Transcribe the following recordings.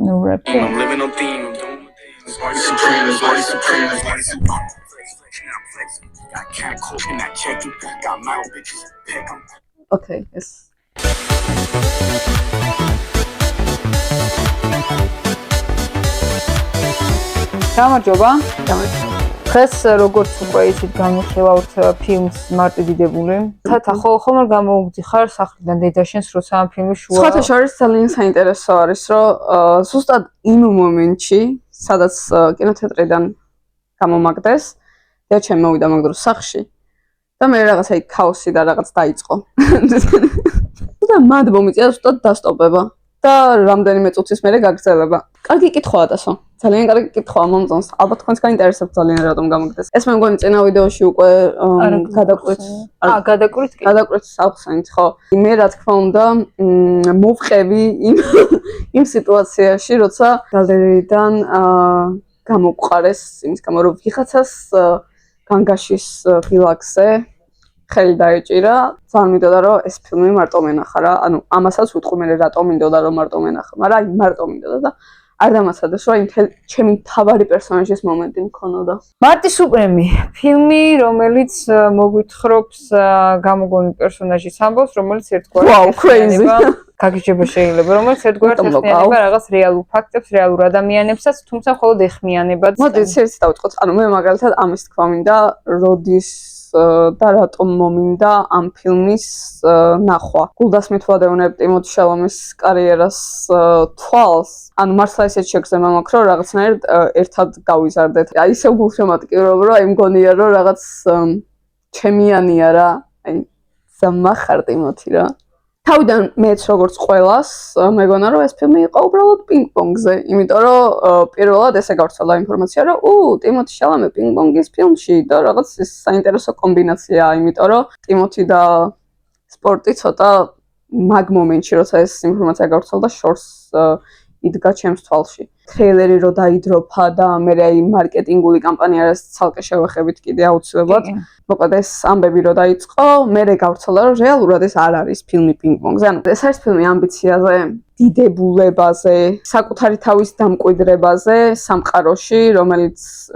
ნურები. Okay, yes. გამარჯობა. დღეს როგორც უკვე ისიც განვიხილავთ ფილმს მარტი დიდებული. თათა ხომ არ გამოუგზიხარ სახლიდან დედაშენს როცა ამ ფილმის შუა. სხვათა შორის ძალიან საინტერესო არის, რომ ზუსტად იმ მომენტში, სადაც კინოთეატრიდან გამომაგდეს, დედაჩემი მოვიდა მაგ დროს სახლში და მე რაღაცა იქ ქაოსი და რაღაც დაიწყო. და მად მომიწია ზუსტად დასტოპება და რამდენიმე წუთის მერე გაგრძელება. კარგი კითხვაა დასო. ძალიან კარგი კითხვაა მომწონს. ალბათ თქვენს გაინტერესებთ ძალიან რატომ გამოგდეს. ეს მე მგონი წინა ვიდეოში უკვე გადაკვირთ კი. გადაკვირთ ავხსენით, ხო. მე რა თქმა უნდა მოვყევი იმ სიტუაციაში, როცა გალერეიდან გამოგყარეს იმის გამო რომ ვიღაცას განგაშის ღილაკზე ხელი დაეჭირა. ძალიან მინდოდა რომ ეს ფილმი მარტო მენახა რა. ანუ ამასაც ვიტყვი მე რატომ მინდოდა რომ მარტო მენახა, მაგრამ აი მარტო მინდოდა და არ დამასადეს რომ აი ჩემი თავარი პერსონაჟის მომენტი მქონოდა. მარტი სუპრემი ფილმი, რომელიც მოგვითხრობს გამოგონილ პერსონაჟის ამბავს, რომელიც ერთგვარად გაგიჟება შეიძლება, რომელიც ერთგვარად ეხმიანება რაღაც რეალურ ფაქტებს, რეალურ ადამიანებსაც, თუმცა მხოლოდ ეხმიანებად. მოდით ერთ დავიწყოთ. ანუ მე მაგალითად ამის თქვა მინდა, როდის და რატომ მომინდა ამ ფილმის ნახვა. გულდას მithვადევნებ ტიმოთი შალომის კარიერას თვალს. ანუ მართლა ესეც შეგრძნება მაქვს, რომ რაღაცნაირად ერთად გავიზარდეთ. აი ისე გულშემატკივრობ, რომ აი მგონია, რომ რაღაც ჩემიანია რა. აი სამახარ ტიმოთი რა. თავიდან მეც როგორც ყველას მეგონა რომ ეს ფილმი იყო უბრალოდ პინგ-პონგზე, იმიტომ რომ პირველად ესე გავრცელდა ინფორმაცია რომ ტიმოთი შალამე პინგ-პონგის ფილმში და რაღაც ეს საინტერესო კომბინაციაა, იმიტომ რომ ტიმოთი და სპორტი ცოტა მაგ მომენტში როცა ეს ინფორმაცია გავრცელდა შორს იდგა ჩემს თვალში. ტრეილერი რო დაიდროფა და მე აი მარკეტინგული კამპანია რაც ცალკე შევეხებით კიდე აუცილებლად. მოკლედ ეს ამბები რო დაიწყო, მე გავრცელდა რომ რეალურად ეს არ არის ფილმი პინგ-პონგზე. ანუ ეს არის ფილმი ამბიციაზე, დიდებულებაზე, საკუთარი თავის დამკვიდრებაზე სამყაროში,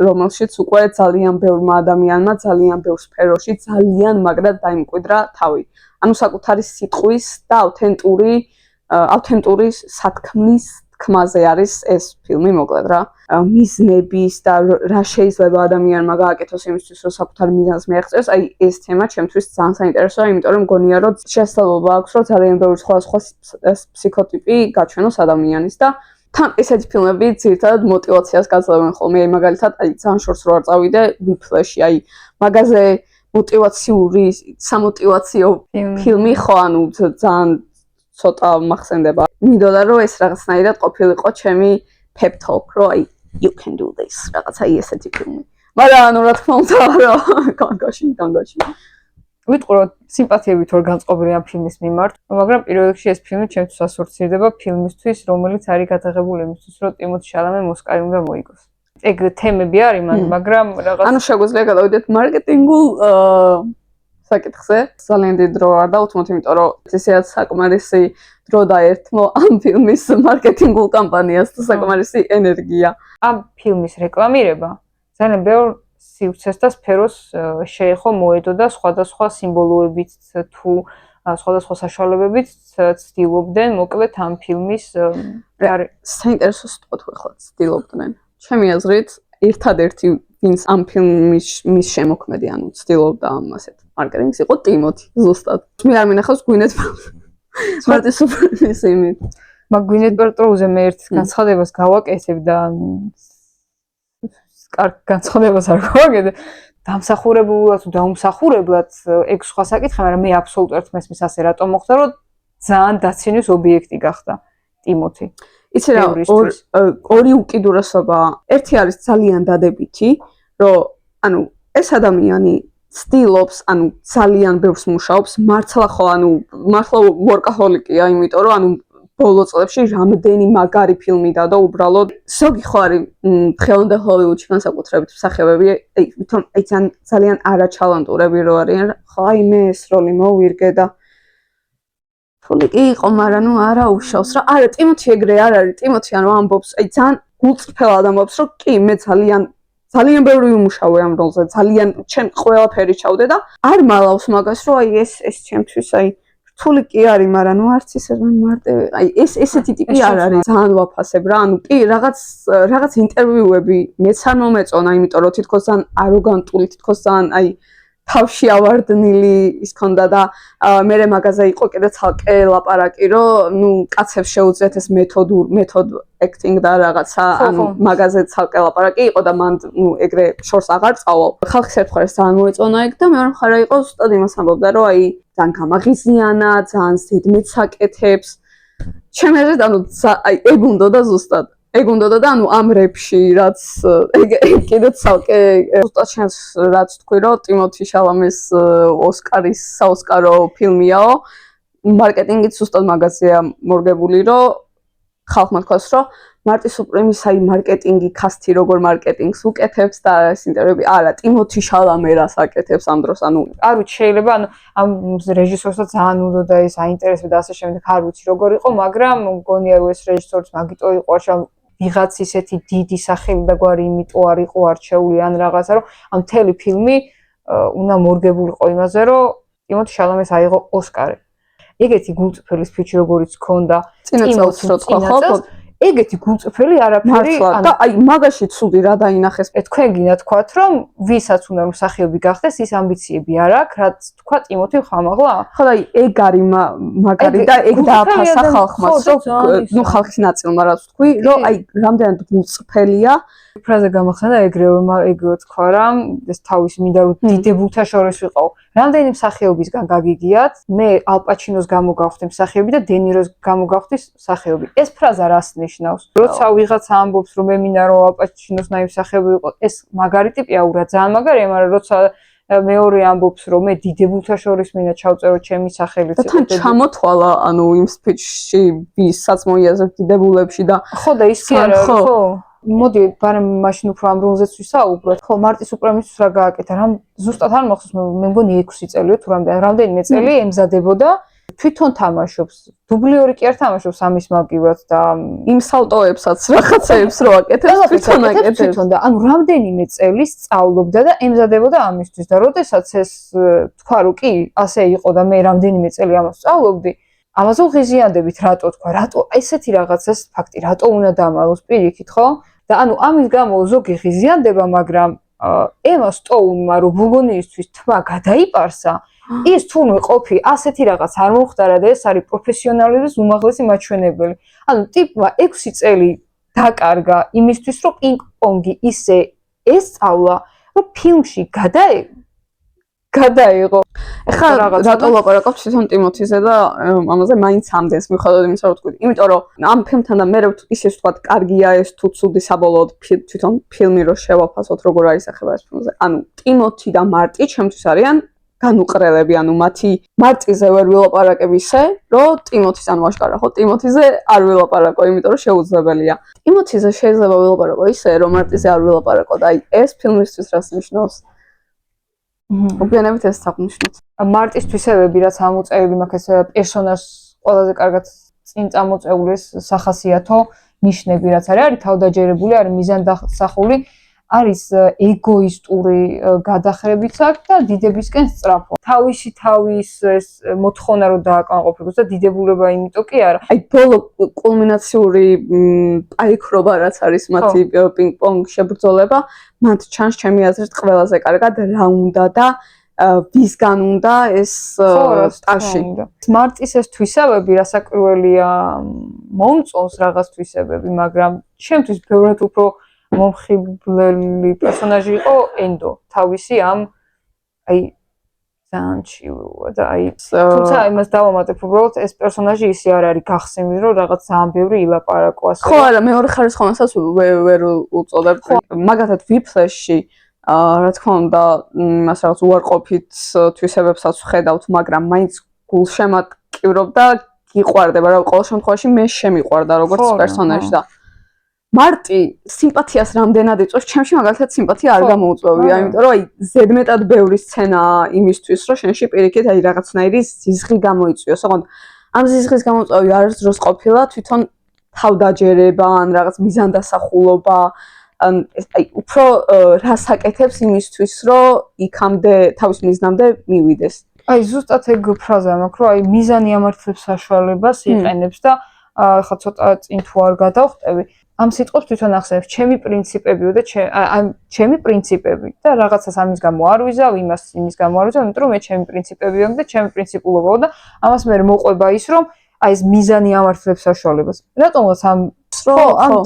რომელშიც უკვე ძალიან ბევრმა ადამიანმა ძალიან ბევრ სფეროში ძალიან მაგრად დაიმკვიდრა თავი. ანუ საკუთარი სიტყვის და ავთენტური სათქმის თქმაზე არის ეს ფილმი მოკლედ რა. მიზნების და რა შეიძლება ადამიანმა გააკეთოს იმისთვის, რომ საკუთარ მიზანს მიაღწიოს, აი ეს თემა ჩემთვის ძალიან საინტერესოა, იმიტომ რომ მგონია, რომ შესაძლებლობა აქვს, რომ ძალიან ბევრი სხვადასხვა ფსიქოტიპი გაჩვენოს ადამიანის და თან ესეთი ფილმები ძირითადად мотиваციას გაძლევენ ხოლმე. აი მაგალითად, აი ძალიან შორს რო არ წავიდე, Whiplash-ი, აი მაგაზე мотивაციური, სამოტივაციო ფილმი ხო, ანუ ძალიან ცოტა მახსენდება. მინდოდა რომ ეს რაღაცნაირად ყოფილიყო ჩემი pep talk, რომ აი you can do this. რაღაცა ესეთი ფილმი. მაგრამ ანუ რა თქმა უნდა რა, განგაში. ვიტყვი რომ სიმპათიებით ვარ განწყობილი ამ ფილმის მიმართ, მაგრამ პირველ რიგში ეს ფილმი ჩემთვის ასოცირდება ფილმისთვის, რომელიც არის გადაღებული იმისთვის, რომ ტიმოთი შალამე მოსკარი უნდა მოიგოს. ეგ თემები არის მან, მაგრამ რაღაც ანუ შეგვიძლია გადავიდეთ მარკეტინგულ საკითხზე. ძალიან დიდ დრო არ დავუთმოთ, იმიტომ რომ ესეც საკმარისი დრო დაერთმო ამ ფილმის მარკეტინგულ კამპანიას და საკმარისი ენერგია. ამ ფილმის რეკლამირება ძალიან ბევრ სივრცეს და სფეროს შეეხო მოედო და სხვადასხვა სიმბოლოებით თუ სხვადასხვა საშუალებებით ცდილობდნენ მოკლედ ამ ფილმის საინტერესო სიტყვა თუ ახლა ცდილობდნენ. ჩემი აზრით, ერთადერთი ვინც ამ ფილმის შემოქმედი, ანუ ცდილობდა ამ ასეთ მარკეტინგს იყო ტიმოთი ზუსტად. მე არ მინახავს გვინეთ მარტი სუპრემის იმით. მაგ გვინეთ პელტროუზე მე ერთ განცხადებას გავაკეთებ და კარგ განცხადებას არ გავაკეთე. დამსახურებულად თუ დაუმსახურებლად ეგ სხვა საკითხია, მაგრამ მე აბსოლუტურად მესმის ასე რატომ მოხდა, რომ ძალიან დაცინის ობიექტი გახდა ტიმოთი. იცი რა, ორი უკიდურესობაა. ერთი არის ძალიან დადებითი, რომ ანუ ეს ადამიანი ცდილობს, ანუ ძალიან ბევრს მუშაობს, მართლა ვორკაჰოლიკია, იმიტომ რომ ანუ ბოლო წლებში რამდენი მაგარი ფილმი და უბრალოდ ზოგი ხო არის დღევანდელ ჰოლივუდში განსაკუთრებით მსახიობები, აი ძალიან არაჩალანტურები რო არიან, ხო აი მე ეს როლი მოვირგე და რთული კი იყო, მაგრამ ნუ არა უშავს რა. არა, ტიმოთი ეგრე არ არის. ტიმოთი ანუ ამბობს, აი ძალიან გულწრფელად ამბობს, რომ კი მე ძალიან ბევრი ვიმუშავე ამ როლზე, ძალიან ჩემ ყველაფერი ჩავდე და არ მალავს მაგას, რომ აი ეს ჩემთვის აი რთული კი არის, მაგრამ ნუ არც ისე მარტივი. აი ესეთი ტიპი არ არის. ძალიან ვაფასებ რა. ანუ კი რაღაც ინტერვიუები მეც არ მომეწონა, იმიტომ რომ თითქოს ძალიან აროგანტული, თითქოს ძალიან აი თავში ავარდნილი ის ქონდა და მე მაგაზე იყო კიდე ცალკე ლაპარაკი, რომ ნუ კაცებს შეუძლიათ ეს მეთოდ acting და რაღაცა, ანუ მაგაზე ცალკე ლაპარაკი იყო და მან ნუ ეგრე შორს აღარ წავალ. ხალხის ერთ მხარეს ძალიან მოეწონა ეგ და მეორე მხარე იყო ზუსტად იმას ამბობდა, რომ აი ძალიან გამაღიზიანა, ძალიან ზედმეტს აკეთებს. ჩემი აზრით, ანუ აი ეგ უნდოდა ზუსტად. ეგ უნდოდა და ანუ ამ რეპში რაც კიდე ცალკე ზუსტად შენს რაც თქვი, რომ ტიმოთი შალამეს ოსკარის საოსკარო ფილმიაო, მარკეტინგით ზუსტად მაგაზეა მორგებული, რომ ხალხმა თქვას, რომ მარტი სუპრემის აი მარკეტინგი, კასტი როგორ მარკეტინგს უკეთებს და ეს ინტერვიუები, არა, ტიმოთი შალამე რას აკეთებს ამ დროს, ანუ არ ვიცი, შეიძლება ანუ ამ რეჟისორსაც ძალიან უნდოდა ეს აინტერესებდა და ასე შემდეგ, არ ვიცი როგორ იყო, მაგრამ მგონია რომ ეს რეჟისორიც მაგიტო იყო, რომ ვიღაც ისეთი დიდი სახელი და გვარი იმიტომ არ იყო არჩეული ან რაღაცა, რომ ამ მთელი ფილმი უნდა მორგებულიყო იმაზე, რომ ტიმოთი შალამეს აიღო ოსკარი. ეგეთი გულწრფელი სპიჩი როგორიც ჰქონდა წინაწელს რო თქვა ხო? ეგეთი გულწრფელი არაფერი და აი მაგაში ცუდი რა დაინახეს. თქვენ გინდა თქვათ, რომ ვისაც უნდა რომ მსახიობი გახდეს, ის ამბიციები არ აქვს, რაც თქვა ტიმოთი ხამაღლა? ხო და ეგ არის მაგარი და ეგ დააფასა ხალხმაც, რომ ნუ ხალხის ნაწილმა რაც თქვი, რომ აი რამდენად გულწრფელია. ფრაზე გამახსენდა ეგრევე თქვა რა, ეს თავის მინდა რომ დიდებულთა შორის ვიყავ. რამდენი მსახიობისგან გაგიგიათ, მე ალ პაჩინოს გამოგავხდი მსახიობი და დენიროს გამოგავხდი მსახიობი. ეს ფრაზა რას ნიშნავს? როცა ვიღაცა ამბობს, რომ მე მინდა რომ ალ პაჩინოს ნაირ მსახიობი ვიყო, ეს მაგარი ტიპია, ურა ძალიან მაგარია, მაგრამ როცა მეორე ამბობს, რომ მე დიდებულთა შორის მინდა ჩავწერო ჩემი სახელით. და თან ჩამოთვალა, ანუ იმ სპიჩში, ვისაც მოიაზრებთ დიდებულებში და ხო და ის კი არა, ხო? მოდი, ბარემ მაშინ უფრო ამ როლზეც ვისაუბროთ. ხო, მარტი სუპრემისთვის რა გააკეთა? რამ ზუსტად არ მახსოვს, მე მგონი 6 წელიო თუ რამდენიმე წელი ემზადებოდა. თვითონ თამაშობს. დუბლიორი კი არ თამაშობს ამის მაგივრად და იმ სალტოებსაც რაღაცეებს რო აკეთებს, თვითონ აკეთებს. თვითონ და ანუ რამდენიმე წელი სწავლობდა და ემზადებოდა ამისთვის და როდესაც ეს თქვა რომ კი, ასე იყო და მე რამდენიმე წელი ამას სწავლობდი, ამაზე ღიზიანდებით რატო თქვა, რატო ესეთი რაღაცას ფაქტი, რატო უნდა დამალოს პირიქით, ხო? და ანუ ამის გამო ზოგი ღიზიანდება, მაგრამ ემა სტოუნმა რომ ბულგონიისთვის თმა გადაიპარსა, ის თურმე ყოფი ასეთი რაღაც არ მომხდარა და ეს არის პროფესიონალიზმის უმაღლესი მაჩვენებელი. ანუ ტიპმა 6 წელი დაკარგა იმისთვის, რომ პინგ-პონგი ისე ესწავლა, რომ ფილმში გადაიღო. ეხლა რატო ლაპარაკობ თვითონ ტიმოთიზე და ამაზე მაინც ამდენს მიუხედავად იმისა, რომ თქვი. იმიტომ რომ ამ ფილმთან და მე ისე ვთქვათ, კარგია ეს თუ ცუდი საბოლოოდ თვითონ ფილმი რო შევაფასოთ, როგორ აისახება ეს ფილმზე. ანუ ტიმოთი და მარტი ჩემთვის არიან განუყრელები, ანუ მარტიზე ვერ ვილაპარაკებ ისე, რომ ტიმოთის ანუ აშკარა ხო ტიმოთიზე არ ვილაპარაკო, იმიტომ რომ შეუძლებელია. ტიმოთიზე შეიძლება ვილაპარაკო ისე, რომ მარტიზე არ ვილაპარაკო და აი ეს ფილმისთვის რას ნიშნავს? უგენებით ეს აღნიშნავს. მარტის თვისებები რაც ამოწერილი მაქვს პერსონაჟს ყველაზე კარგად წინ წამოწეულის სახასიათო ნიშნები რაც არის თავდაჯერებული, არის მიზანდასახული, არის ეგოისტური გადახრებიც აქვს და დიდებისკენ სწრაფო. თავის ეს მოთხოვნა რომ დააკმაყოფილოს და დიდებულება იმიტომ კი არა. აი ბოლო კულმინაციური პაიქრობა რაც არის მათი პინგ-პონგ შებრძოლება, მათ ჩანს ჩემი აზრით ყველაზე კარგად რა უნდა და ვისგან უნდა ეს სტაში. მარტის ეს თვისებები რასაკვირველია მომწონს რაღაც თვისებები, მაგრამ ჩემთვის ბევრად უფრო მომხიბლელი პერსონაჟი იყო ენდო. თავისი ამ აი ძალიან ჩიუა და აი თუმცა იმას დავამატებ უბრალოდ ეს პერსონაჟი ისე არ არის გახსნილი რომ რაღაც ძალიან ბევრი ილაპარაკო ასე. ხო არა მეორე ხარისხოვანსაც ვერ უწოდებ. მაგათად ვიფლეში რა თქმა უნდა იმას რაღაც უარყოფით თვისებებსაც ვხედავთ, მაგრამ მაინც გულშემატკივრობდა გიყვარდება რა ყოველ შემთხვევაში მე შემიყვარდა როგორც პერსონაჟი და მარტი სიმპათიას რამდენად იწვევს, ჩემში მაგალითად სიმპათია არ გამოუწვევია, იმიტომ რომ აი ზედმეტად ბევრი სცენა იმისთვის, რომ შენში პირიქით აი რაღაცნაირი ზიზღი გამოიწვიოს. ოღონდ ამ სისხლის გამოწვევი არის დროს ყოფილა თვითონ თავდაჯერება ან რაღაც მიზანდასახულობა აი უფრო რას აკეთებს იმისთვის რომ იქამდე თავის მიზნამდე მივიდეს აი ზუსტად ეგ ფრაზა მაქვს რომ აი მიზანი ამართლებს საშუალებას იყენებს და ხა ცოტა წინ თუ არ გადავხტები ამ სიტყვებს თვითონ ახსენებს ჩემი პრინციპებიო და ჩემი პრინციპები და რაღაცას ამის გამო არ ვიზავ იმის გამო არ ვიზავ იმიტომ რომ მე ჩემი პრინციპები აქვს და ჩემი პრინციპულობაა და ამას მე მოყვება ის რომ აი ეს მიზანი ამართლებს საშუალებას რატომაც ამ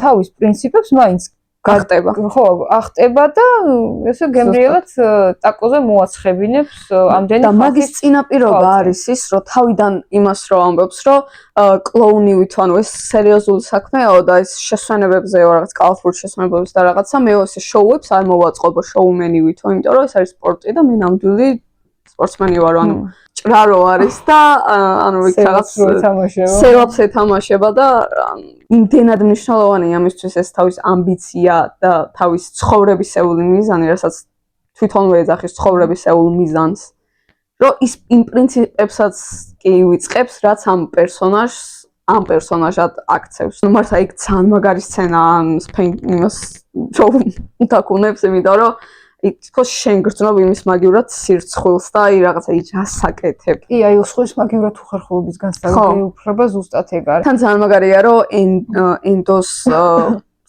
თავის პრინციპებს მაინც გახტება ხო ახტება და ესე გემრიელად ტაკოზე მოაცხებინებს ამდენი და მაგის წინაპირობა არის ის რომ თავიდან იმას რო ამბობს რომ კლოუნი ვითომ ეს სერიოზული საქმეაო და ეს შესვენებებზეო რაღაც კალათბურთის შესვენებებს და რაღაცა მე ეს შოუებს არ მოვაწყობო შოუმენი ვითომ იმიტომ რომ ეს არის სპორტი და მე ნამდვილი სპორტსმენი ვარ ანუ ჭრარო არის და ანუ რაღაც სელაფს ეთამაშება და იმდენად მნიშვნელოვანია ამისთვის ეს თავის ამბიცია და თავის ცხოვრებისეული მიზანი, რასაც თვითონვე ეძახის ცხოვრებისეულ მიზანს, რომ ის იმ პრინციპებსაც კი ვიწყებს, რაც ამ პერსონაჟად აქცევს. ნუ მართლა იქ ძალიან მაგარი სცენა იმას შოუმს იმიტომ რომ თქოს შენ გრძნობ იმის მაგივრად სირცხვილს და აი რაღაცა ის ასაკეთებ. კი, აი სხვის მაგივრად უხერხულობის განსხვავებული უფლება ზუსტად ეგ არის. თან ძალიან მაგარია რომ ენდოს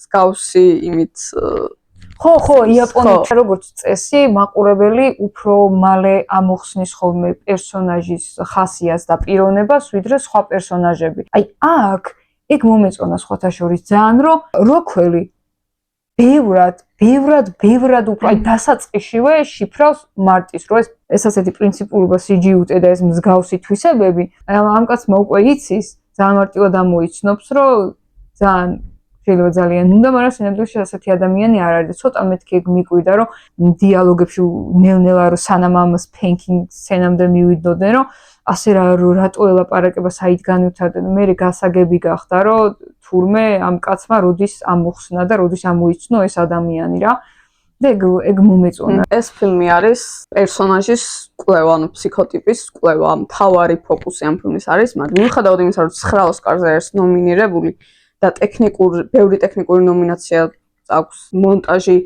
სკაუსი იმით ხო, იაპონიაში როგორც წესი, მაყურებელი უფრო მალე ამოხსნის ხოლმე პერსონაჟის ხასიათს და პიროვნებას, ვიდრე სხვა პერსონაჟები. აი აქ ეგ მომეწონა სხვათა შორის ძალიან რომ როქველი ბევრად უფრო აი დასაწყისშივე შიფრავს მარტის რომ ეს ასეთი პრინციპულობა სიჯიუტე და ეს მსგავსი თვისებები ამ კაცმა უკვე იცის ძალიან მარტივად ამოიცნობს რომ შეიძლება ძალიან უნდა მაგრამ სინამდვილეში ასეთი ადამიანი არ არის და ცოტა მეთქი ეგ მიკვიდა რომ დიალოგებში ნელ-ნელა რომ სანამ ამ სპენკინგ სცენამდე მივიდოდნენ რომ ასე რატო ელაპარაკება საით განვითარდნენ მე გასაგები გახდა რომ თურმე ამ კაცმა როდის ამოხსნა და როდის ამოიცნო ეს ადამიანი რა და ეგ მომეწონა ეს ფილმი არის პერსონაჟის კვლევა ანუ ფსიქოტიპის კვლევა მთავარი ფოკუსი ამ ფილმის არის მაგრამ მიუხედავად იმისა რომ 9 ოსკარზე არის ნომინირებული და ბევრი ტექნიკური ნომინაცია აქვს მონტაჟი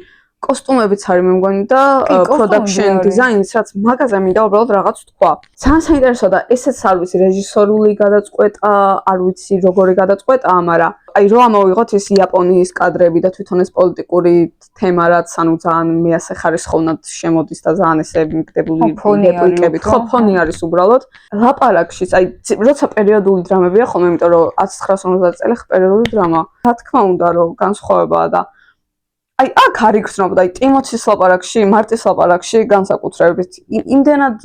კოსტუმებიც არის მე მგონი და production design-იც რაც მაგაზე მინდა უბრალოდ რაღაც თქვა. ძალიან საინტერესოა და ესეც არ ვიცი რეჟისორული გადაწყვეტა, არ ვიცი როგორი გადაწყვეტაა, მაგრამ აი რო ამოვიღოთ ეს იაპონიის კადრები და თვითონ ეს პოლიტიკური თემა რაც ანუ ძალიან მეასეხარისხოვნად შემოდის და ძალიან ესე მიგდებული რეპლიკებით, ხო, ფონი არის უბრალოდ. ლაპარაკშიც აი როცა პერიოდული დრამებია ხოლმე, იმიტომ რომ 1950 წელი პერიოდული დრამა. რა თქმა უნდა რომ განსხვავებაა და აი აქ არ იგრძნობდა აი ტიმოთის ლაპარაკში, მარტის ლაპარაკში განსაკუთრებით იმდენად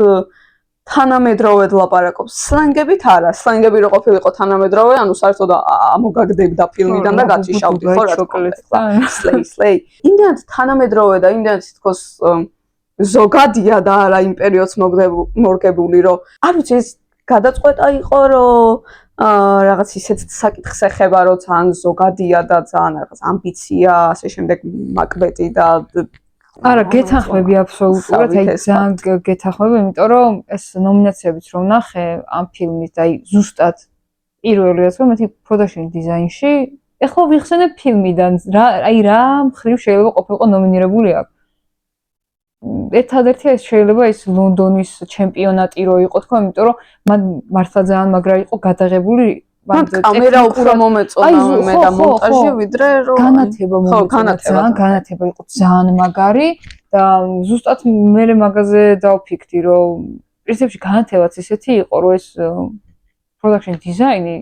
თანამედროვედ ლაპარაკობს. სლენგებით არა, სლენგები რო ყოფილიყო თანამედროვე, ანუ საერთოდ ამოგაგდებდა ფილმიდან და გაჩიშავდი ხო რა თქმა უნდა. სლეი. იმდენად თანამედროვე და იმდენად თქოს ზოგადია და არა იმ პერიოდს მორგებული, რომ არ ვიცი ეს გადაწყვეტა იყო, რომ რაღაც ისეთ საკითხს ეხება, რომ ძალიან ზოგადია და ძალიან რაღაც ამბიცია, ასე შემდეგ მაკბეტი და არა, გეთანხმები აბსოლუტურად, აი ძალიან გეთანხმები, იმიტომ რომ ეს ნომინაციებიც რომ ნახე ამ ფილმის და აი ზუსტად პირველი რაც რომ მეთქი production design-ში, ეხლა ვიხსენებ ფილმიდან, აი რა მხრივ შეიძლება ყოფილიყო ნომინირებული აქ. ერთადერთი ეს შეიძლება ის ლონდონის ჩემპიონატი რო იყო თქო, იმიტომ რომ მან მართლა ძალიან მაგრა იყო გადაღებული კამერა უფრო მომეწონა მე და მონტაჟი ვიდრე რომ განათება მომეწონა ძალიან განათება იყო ძალიან მაგარი და ზუსტად მე მაგაზე დავფიქრდი რომ პრინციპში განათებაც ისეთი იყო რომ ეს production design-ი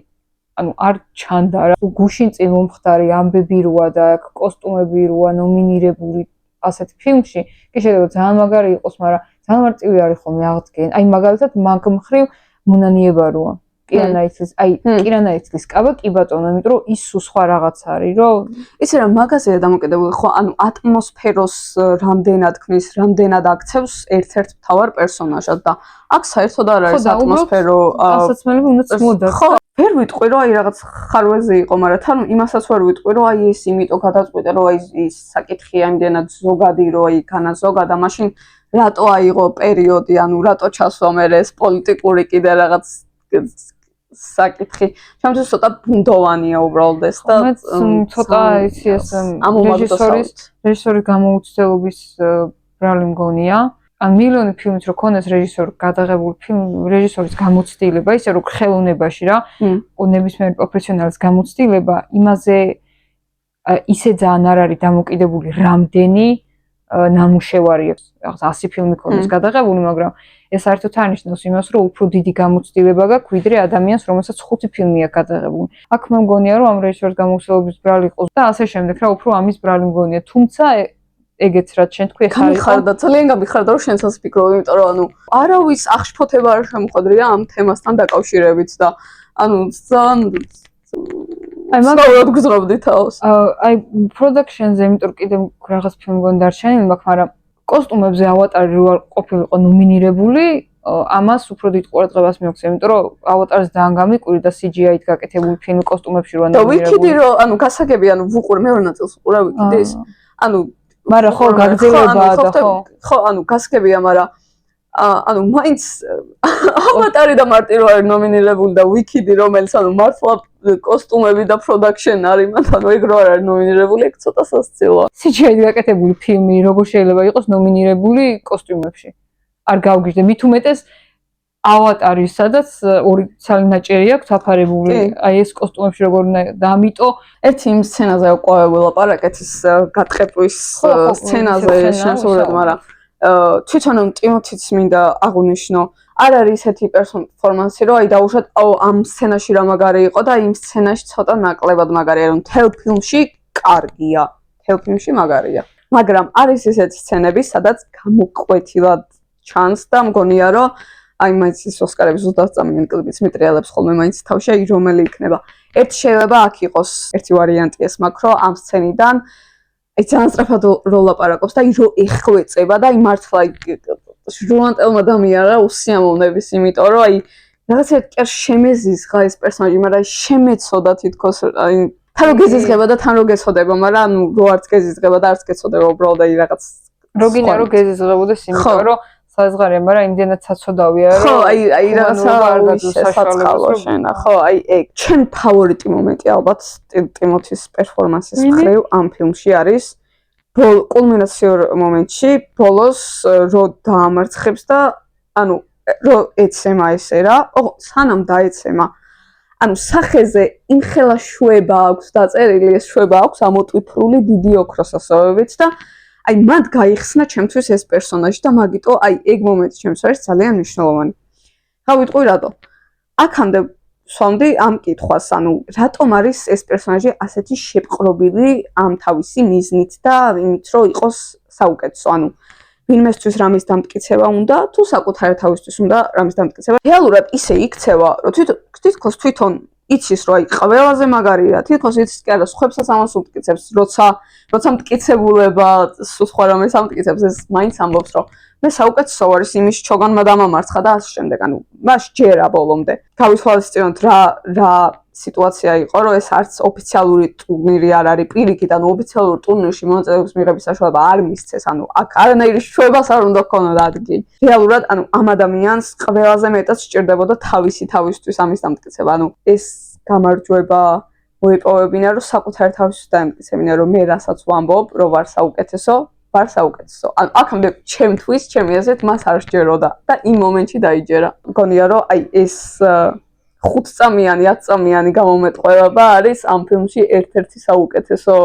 ანუ არ ჩანდა რა გუშინ წინ მომხდარი ამბები როა და კოსტუმები როა ნომინირებული ასეთ ფილმში კი შეიძლება ძალიან მაგარი იყოს, მაგრამ ძალიან მარტივი არის ხოლმე აღდგენ. აი მაგალითად მაგ მხრივ მონანიება როა. კირა ნაიტლის კაბა კი ბატონო, იმიტომ რომ ის სხვა რაღაც არის, რომ იცი რა მაგაზეა დამოკიდებული ხო, ანუ ატმოსფეროს რამდენად ქმნის, რამდენად აქცევს ერთ-ერთ მთავარ პერსონაჟად და აქ საერთოდ არ არის ატმოსფერო ასაცმელები უნდა წმოდათ. ხო, ვერ ვიტყვი რომ აი რაღაც ხარვეზე იყო, მაგრამ თან იმასაც ვერ ვიტყვი რომ აი ეს იმიტომ გადაწყვეტა რომ აი ის საკითხი ამდენად ზოგადი რომ აი განა ზოგადა, მაშინ რატო აიღო პერიოდი, ანუ რატო ჩასვა მე ეს პოლიტიკური კიდე რაღაც საკითხი. ჩემთვის ცოტა ბუნდოვანია უბრალოდ ეს და ცოტა იცი ეს რეჟისორის გამოუცდელობის ბრალი მგონია. ან მილიონი ფილმით რო ქონდეს რეჟისორი გადაღებული რეჟისორის გამოცდილება, ისე რომ ხელოვნებაში რა, ნებისმიერ პროფესიონალის გამოცდილება, იმაზე ისე ძალიან არ არის დამოკიდებული რამდენი ნამუშევარი აქვს. 100 ფილმი ქონდეს გადაღებული, მაგრამ ეს საერთოდ არნიშნავს იმას, რომ უფრო დიდი გამოცდილება გაქვს, ვიდრე ადამიანს, რომელსაც 5 ფილმი აქვს გადაღებული. აქ მე მგონია, რომ ამ რეჟისორის გამოცდილების ბრალი იყოს და ასე შემდეგ, რა უფრო ამის ბრალი მგონია. თუმცა ეგეც რაც შენ თქვი, ახლა გამიხარდა, ძალიან გამიხარდა, რომ შენსაც ფიქრობ, იმიტომ რომ არავის აღშფოთება არ შემოხდრია ამ თემასთან დაკავშირებით და ძალიან აი მაგალითად გძღობდი თავს. აი პროდაქშენზე, იმიტომ კიდე რაღაც ფილმი გონდა დარჩენილი მაქვს, მაგრამ კოსტუმებზე ავატარი რო არ ყოფილიყო ნომინირებული, ამას უფრო დიდ ყურადღებას მიაქცია, იმიტომ რომ ავატარს ძალიან გამიკვირდა CGI-ით გაკეთებული ფილმი კოსტუმებში რო ნომინირებული. და ვიკიდი რომ გასაგები ვუყურე მეორე ნაწილს უყურე ვიკიდის. მაგრამ ხო გაგრძელებაა და ხო გასაგებია, მაგრამ მაინც ავატარი და მარტი რო არის ნომინირებული და ვიკიდი რომელიც მართლა კოსტუმები და პროდაქშენ არის, მაგრამ ეგ რო არ არის ნომინირებული, ეგ ცოტა სასწრაფოა. CGI-ით გაკეთებული ფილმი როგორ შეიძლება იყოს ნომინირებული კოსტუმებში? არ გავგიჟდე, მით უმეტეს ავატარი, სადაც ორი ცალი ნაჭერი აქვს აფარებული, აი ეს კოსტუმებში როგორ და ამიტომ ერთი იმ სცენაზე ყვავები ლაპარაკეთის გატყეპვის სცენაზე შემსრულებლად, მაგრამ თვითონ ტიმოთიც მინდა აღუნიშნო, არ არის ესეთი პერფორმანსი, რომ აი დაუშვათ, ამ სცენაში რა მაგარი იყო და იმ სცენაში ცოტა ნაკლებად მაგარია, რომ თელ ფილმში კარგია, თელ ფილმში მაგარია. მაგრამ არის ესეთი სცენები, სადაც გამოკვეთილად ჩანს და მგონია, რომ აი მაინც ის ოსკარების 30 წამიანი კლიპიც მიტრიალებს ხოლმე მაინც თავში, აი რომელი იქნება. ერთი შეიძლება აქ იყოს ერთი ვარიანტი ეს მაქვს, რომ ამ სცენიდან აი ძალიან სწრაფად რო ლაპარაკობს და აი რო ეხვეწება და აი მართლა ჟურნალისტელმა დამიარა უსიამოვნების, იმიტომ რომ აი რაღაცა კი არ შემეზიზღა ეს პერსონაჟი, მაგრამ შემეცოდა თითქოს აი თან რო გეზიზღება და თან რო გეცოდება, მაგრამ რო არც გეზიზღება და არც გეცოდება, უბრალოდ აი რაღაც როგინა რო გეზიზღებოდეს, იმიტომ რომ საზღარია, მაგრამ იმდენად საცოდავია, რომ ხო, აი რაღაცა საცხალო შენა, ხო, აი ეგ ჩემ ფავორიტი მომენტი ალბათ ტიმოთის პერფორმანსის მხრივ ამ ფილმში არის კულმინაციურ მომენტში, ბოლოს რო დაამარცხებს და რო ეცემა ესე რა, სანამ დაეცემა, სახეზე იმხელა შვება აქვს დაწერილი, ეს შვება აქვს ამოტვიფრული დიდი ოქროს ასოებით და აი მათ გაიხსნა ჩემთვის ეს პერსონაჟი და მაგიტო აი ეგ მომენტი ჩემთვის არის ძალიან მნიშვნელოვანი. გავიტყვი რატო? აქამდე ვსვამდი ამ კითხვას, რატომ არის ეს პერსონაჟი ასეთი შეპყრობილი ამ თავისი მიზნით და იმით რომ იყოს საუკეთესო, ვინმესთვის რამის დამტკიცება უნდა, თუ საკუთარ თავისთვის უნდა რამის დამტკიცება. რეალურად ისე იქცევა, რომ თითქოს თვითონ იცის რომ აი ყველაზე მაგარია, თითქოს იცის კი არა, სხვებსაც ამას უტკიცებს, როცა მტკიცებულება სხვა რამეს ამტკიცებს, ეს მაინც ამბობს, რომ მე საუკეთესო ვარ, იმის ჩოგანმა დამამარცხა და ასე შემდეგ, მას ჯერა ბოლომდე. გავითვალისწინოთ რა სიტუაცია იყო, რომ ეს არც ოფიციალური ტურნირი არ არის პირიქით, ოფიციალურ ტურნირში მონაწილეობის მიღების საშუალება არ მისცეს, აქ არანაირი შვებას არ უნდა ქონოდა ადგილი. რეალურად, ამ ადამიანს ყველაზე მეტად სჭირდებოდა თავისთვის ამის დამტკიცება, ეს გამარჯვება მოიპოვებინა, რომ საკუთარ თავისთვის დაემტკიცებინა, რომ მე რასაც ვამბობ, რომ ვარ საუკეთესო. აქამდე ჩემთვის, ჩემი აზრით, მას არ სჯეროდა და იმ მომენტში დაიჯერა. მგონია, რომ აი ეს 5-წამიანი, 10-წამიანი გამომეტყველება არის ამ ფილმში ერთ-ერთი საუკეთესო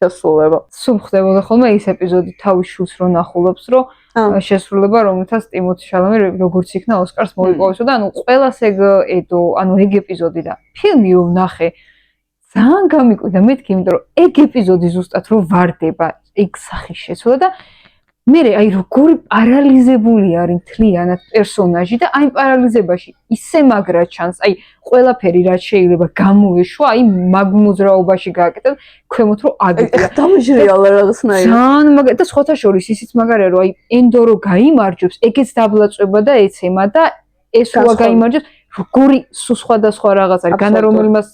შესრულება. სულ ხდებოდა ხოლმე ის ეპიზოდი თავის შულს რო ნახულობს, რომ შესრულება, რომელთაც ტიმოთი შალამე როგორც იქნა ოსკარს მოიპოვებსო და ყველას ეგ ეგ ეპიზოდი და ფილმი რო ნახე ძალიან გამიკვირდა მეთქი, იმიტომ რომ ეგ ეპიზოდი ზუსტად რო ვარდება, ეგ სახის შეცვლა და მე აი როგორი პარალიზებული არის მთლიანად პერსონაჟი და აი პარალიზებაში ისე მაგრა ჩანს, აი ყველაფერი რაც შეიძლება გამოეშვა, აი მაგმოძრაობაში გააკეთებ, ქვემოთ რო აგია. დამჟრიალა რაღაცნაირად. ძალიან მაგარი და სხვათა შორის ისიც მაგარია, რომ აი ენდორო გაიმარჯვებს, ეგეც დაბლაწვება და ეცემა და ეს რა გაიმარჯვებს, როგორი სხვადასხვა რაღაც არის. განა რომელმას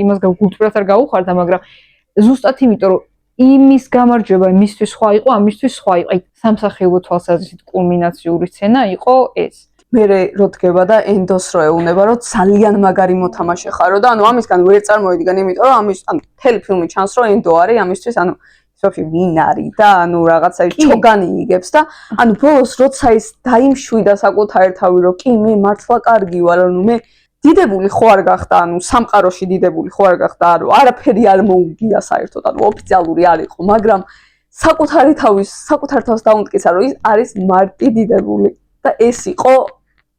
იმას კულტურას არ გაუხარდა, მაგრამ ზუსტად იმიტომ რომ იმის გამარჯვება მისთვის სხვა იყო, ამისთვის სხვა იყო. აი სამსახიობო თვალსაზრისით კულმინაციური სცენა იყო ეს. მერე რო დგება და ენდოს რო ეუნება, რომ ძალიან მაგარი მოთამაშე ხარო და ანუ ამისგან ვერ წარმოვიდგენ, იმიტომ რომ ამის ანუ მთელი ფილმი ჩანს, რომ ენდო არის ამისთვის, ანუ სოფი ვინ არის და ანუ რაღაცა ჩოგანი იგებს და ანუ ბოლოს როცა ის დაიმშვიდა საკუთარ თავი, რომ კი მე მართლა კარგი ვარ, ანუ მე დიდებული ხო არ გახდა, ანუ სამყაროში დიდებული ხო არ გახდა, ანუ არაფერი არ მოუგია საერთოდ, ანუ ოფიციალური არ იყო, მაგრამ საკუთარ თავს დაუმტკიცა, რომ ის არის მარტი დიდებული და ეს იყო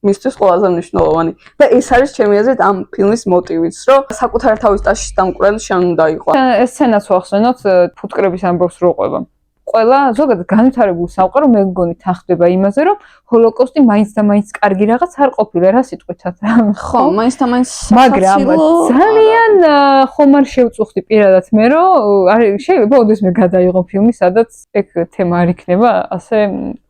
მისთვის ყველაზე მნიშვნელოვანი და ეს არის ჩემი აზრით ამ ფილმის მოტივიც, რომ საკუთარ თავის ტაშის დამკვრელი შენ უნდა იყო. ეს სცენაც ვახსენოთ ფუტკრების ამბავს რო ყვება. ყველა ზოგადად განვითარებული სამყარო მე მგონი თანხდება იმაზე, რომ ჰოლოკოსტი მაინც და მაინც კარგი რაღაც არ ყოფილა რა სიტყვითაც. ხო, მაინც და მაინც მაგრამ ძალიან ხომ არ შევწუხდი პირადად მე, რომ შეიძლება ოდესმე გადაიღო ფილმი, სადაც ეგ თემა არ იქნება, ასე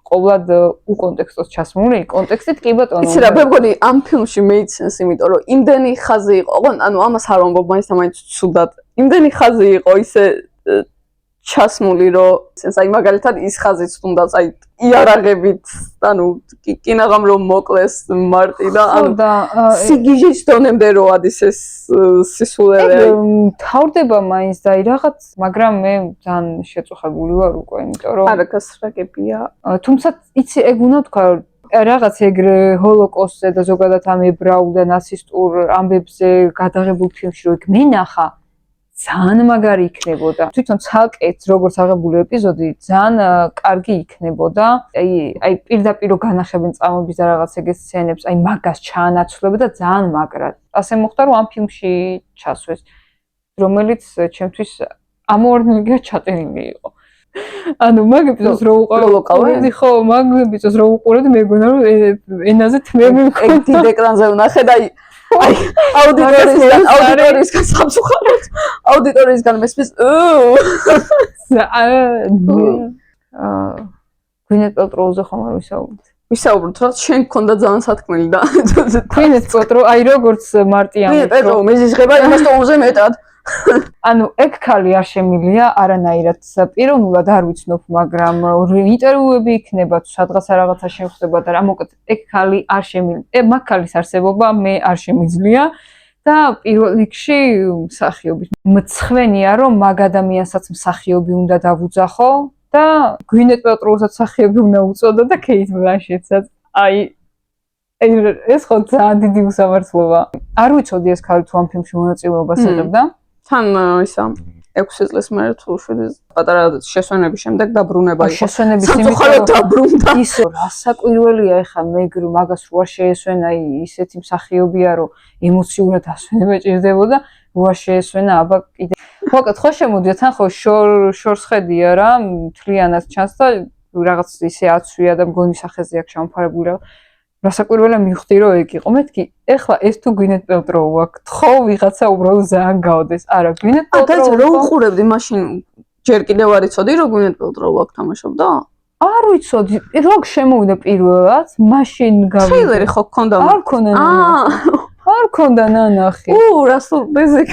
ყოვლად უკონტექსტოს ჩასმული, კონტექსტით კი ბატონო. იცი რა, მე მგონი ამ ფილმში მეიცნეს, იმიტომ რომ იმდენი ხაზი იყო, ანუ ამას არ ვამბობ მაინც და მაინც ცუდად. იმდენი ხაზი იყო ისე ჩასმული, რომ აი მაგალითად ის ხაზიც თუნდაც აი იარაღებით, ანუ კინაღამ რომ მოკლეს მარტი და ანუ სიგიჟის დონემდე რო ადის ეს სისულელე. თავდება მაინც და აი რაღაც, მაგრამ მე ძალიან შეწუხებული ვარ უკვე, იმიტომ რომ არა გასრაგებია. თუმცა იცი ეგ უნდა თქვა, რაღაც ეგ ჰოლოკოსტზე და ზოგადად ამ ებრაულ და ნაცისტურ ამბებზე გადაღებულ ფილმში რო იქ მენახა ძალიან მაგარი იქნებოდა. თვითონ ცალკეც როგორც აღებული ეპიზოდი ძალიან კარგი იქნებოდა. აი პირდაპირ განახებენ წამების და რაღაც ეგეთ სცენებს, აი მაგას ჩაანაცვლება და ძალიან მაგრად. ასე მოხდა რომ ამ ფილმში ჩასვეს, რომელიც ჩემთვის ამორნილია ჩაწერილი იყო. ანუ მაგ ეპიზოდს რო უყურებდი, ხო, მაგ ეპიზოდს რო უყურებდი, მე გონა რომ ენაზე თმები ეგ დიდ ეკრანზე ვნახე და აი აუდიტორიისგან სამწუხაროდ აუდიტორიისგან მესმის გვინეთ პელტროუზე ხომ არ ვისაუბროთ, რა შენ გქონდა ძალიან სათქმელი და გვინეთ პელტროუ, აი როგორც მარტიან გვინეთ პელტროუ მეზიზღება იმას თოუზე მეტად. ანუ ეგ ქალი არ შემილია არანაირად პიროვნულად არ ვიცნობ, მაგრამ ინტერვიუები იქნება თუ სადღაც რაღაცა შევხვდება და რა მოკეთ ეგ ქალი არ შემილია. მაგ ქალის არსებობა მე არ შემიძლია და პირველ რიგში მსახიობის მცხვენია რომ მაგ ადამიანსაც მსახიობი უნდა დავუძახო და გვინეთ პელტროუსაც მსახიობი უნდა უწოდო და კეით ბლანშეტსაც. აი ეს ხო ძალიან დიდი უსამართლობა. არ ვიცოდი ეს ქალი თუ ამ ფილმში მონაწილეობას იღებდა. თან ისა 6 წლის მერე თუ 7 პატარა შესვენების შემდეგ დაბრუნება იყო. შესვენების იმით დაბრუნდა. ის რასაკვირველია ეხა მე მაგას რო არ შეესვენა ისეთი მსახიობია რომ ემოციურად ასვენება ჭირდებოდა, რო არ შეესვენა აბა კიდე. მოკეთ ხო შემოდია თან ხო შორს ხედია რა, მთლიანად ჩანს და რაღაც ისე აცვია და მგონი სახეზე აქვს ჩამოფარებული რა. რასაკვირველია მივხვდი რომ ეგ იყო. მეთქი ეხლა ეს თუ გვინეთ პელტროუ აქვს, ხო ვიღაცა უბრალოდ ძალიან გაოდეს. არა, გვინეთ პელტროუ რო უყურებდი მაშინ ჯერ კიდევ არ იცოდი რომ გვინეთ პელტროუ აქვს თამაშობდა? არ ვიცოდი, რო შემოვიდა პირველად, მაშინ გავიგე. ტრეილერი ხო გქონდა? არ ქონდა ნანახი. არ ქონდა ნანახი. რასო ბეზიკ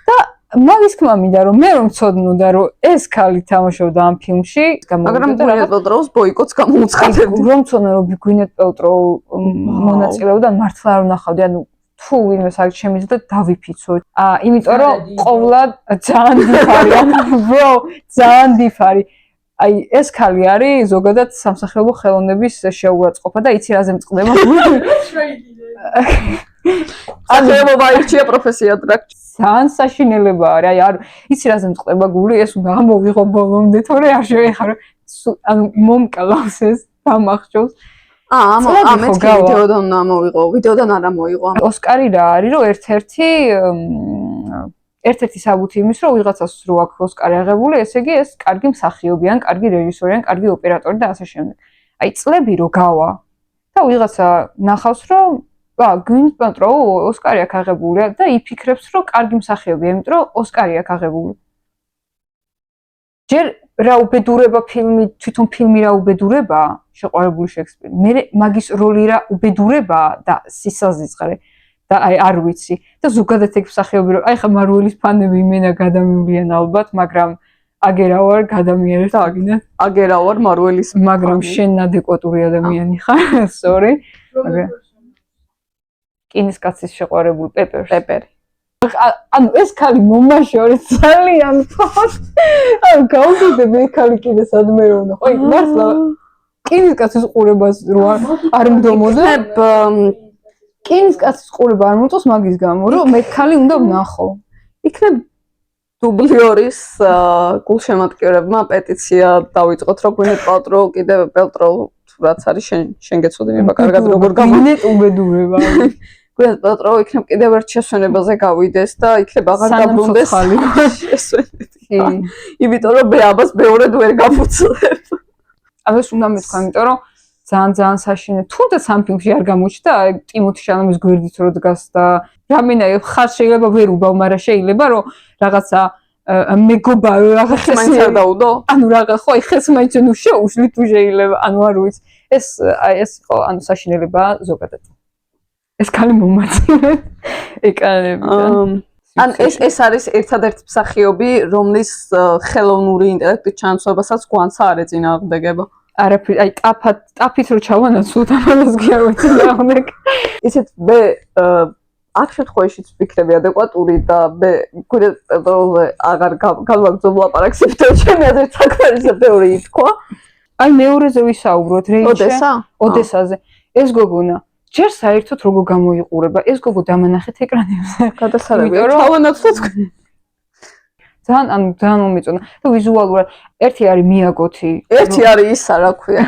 და მაგის თქმა მინდა რომ მე რომ ცოდნოდა რომ ეს ქალი თამაშობდა ამ ფილმში, მაგრამ გვინეთ პელტროუს ბოიკოტს გამოუცხადებდი. რომ ცოდნა რომ გვინეთ პელტროუ მონაწილეობდა, მართლა არ ვნახავდი, ანუ თუ ვინმე საერთოდ შემიძლია დავიფიცო. იმიტომ რომ ყოვლად ძალიან დიფარი, ბრო, ძალიან დიფარი. აი ეს ქალი არის ზოგადად სამსახიობო ხელოვნების შეურაცხყოფა და იცი რაზე მწყდება. ახლა აირჩია პროფესიად რა. ძალიან საშინელება არის. აი არ იცი რაზე მწყდება გული, ეს უნდა ამოვიღო ბოლომდე, თორე არ შევეხარო. ანუ მომკლავს ეს დამახჭოვს. ამეთ ვიდეოდან ამოვიღო, ვიდეოდან არ ამოიღო. ოსკარი რა არის, რომ ერთ-ერთი საბუთი იმის, რომ ვიღაცას რო აქვს ოსკარი აღებული, ესე იგი ეს კარგი მსახიობი ან კარგი რეჟისორი ან კარგი ოპერატორი და ასე შემდეგ. აი წლები რო გავა და ვიღაცა ნახავს, რომ გვინეთ პელტროუ ოსკარი აქვს აღებული და იფიქრებს, რომ კარგი მსახიობია, იმიტომ რომ ოსკარი აქვს აღებული. ჯერ რა უბედურება ფილმი, თვითონ ფილმი რა უბედურება, შეყვარებული შექსპირი. მე მაგის როლი რა უბედურება და სისაზღვრე და აი არ ვიცი. და ზოგადად ეგ მსახიობი რომ აი ხა მარველის ფანები იმენა გადამივლიან ალბათ, მაგრამ აგერა ვარ გადამიერებს აგინე. აგერა ვარ მარველის, მაგრამ შენ ადეკვატური ადამიანი ხარ, sorry. კინის კაცის შეყვარებული პეპერი. ანუ ეს ქალი მომაშორე ძალიან ფოთ. ანუ გავუშვიდები ქალი კინეს ადმერონა. ხო, მართლა კინის კაცის ყურებას რო არ მდომოდა. კინის კაცის ყურება არ მოწოს მაგის გამო, რომ მე ქალი უნდა ვნახო. იქნებ დუბლიორის გულშემატკივრებმა პეტიცია დავიწყოთ, რომ გვინეთ პალტროუ კიდევ პელტროუ რაც არის შენ გეცოდინება კარგად როგორ გამოვიდეთ უბედურება. გვინეთ პალტროუ იქნებ კიდევ ერთ შესვენებაზე გავიდეს და იქნებ აღარ დაბრუნდეს შესვენები. იმიტომ რომ მე ამას მეორედ ვერ გაფუძლებ. ამას უნდა მეთქვა, იმიტომ რომ ძალიან საშინე. თუნდაც ამ ფილმში არ გამოჩნდა ტიმოთი შალამის გვერდით რო დგას და რამენაირ ხარ შეიძლება ვერ უბავ, მაგრამ შეიძლება რომ რაღაცა მეგობა რაღაცა მაინც არ დაუდო? ანუ რაღაც ხო, ხეს მაინც ნუ შეუშლი თუ შეიძლება, ანუ არ ვიცი. ეს ხო, ანუ საშინელება ზოგადად. ეს ქალი მომაწილე ეკანებიდან. ან ეს არის ერთადერთი მსახიობი, რომლის ხელოვნური ინტელექტის ჩანაცვლებასაც გვანცა არ ეწინააღმდეგება. არაფერი, აი ტაფით რო ჩავანაცვლოთ ამას კი არ ვეწინააღმდეგ. ისეთ მე აქ შემთხვევაშიც ვფიქრები ადეკვატური და მე გვინეთ პეტროზე აღარ გავაგზავნო ლაპარაკს, ჩემი აზრით საქმეზე ბევრი ითქვა. აი მეორეზე ვისაუბროთ რეიჩა. ოდესაზე. ეს გოგონა ჯერ საერთოდ როგორ გამოიყურება, ეს გოგო დამანახეთ ეკრანებზე. გადასარევია, ჩავანაცვლოთ. ძალიან მომეწონა. და ვიზუალურად ერთი არის მიაგოთი. ერთი არის ისა, რა ქვია.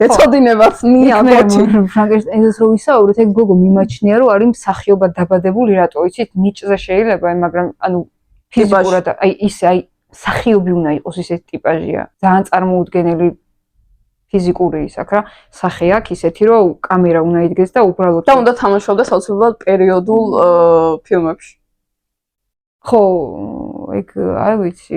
ეწოდინებაც მიაგოთი. ფრანგენშტაინზეც რო ვისაუბრეთ, ეგ გოგო მიმაჩნია, რომ არის მსახიობად დაბადებული, რატო იცით, ნიჭზე შეიძლება, მაგრამ ანუ ფიზიკურად აი ისე აი მსახიობი უნდა იყოს, ისეთი ტიპაჟია. ძალიან წარმოუდგენელი ფიზიკური ის აქ რა, სახე აქვს ისეთი, რომ კამერა უნდა იდგეს და უბრალოდ და უნდა თამაშობდეს აუცილებლად პერიოდულ ფილმებში. ხო, ეგ არ ვიცი.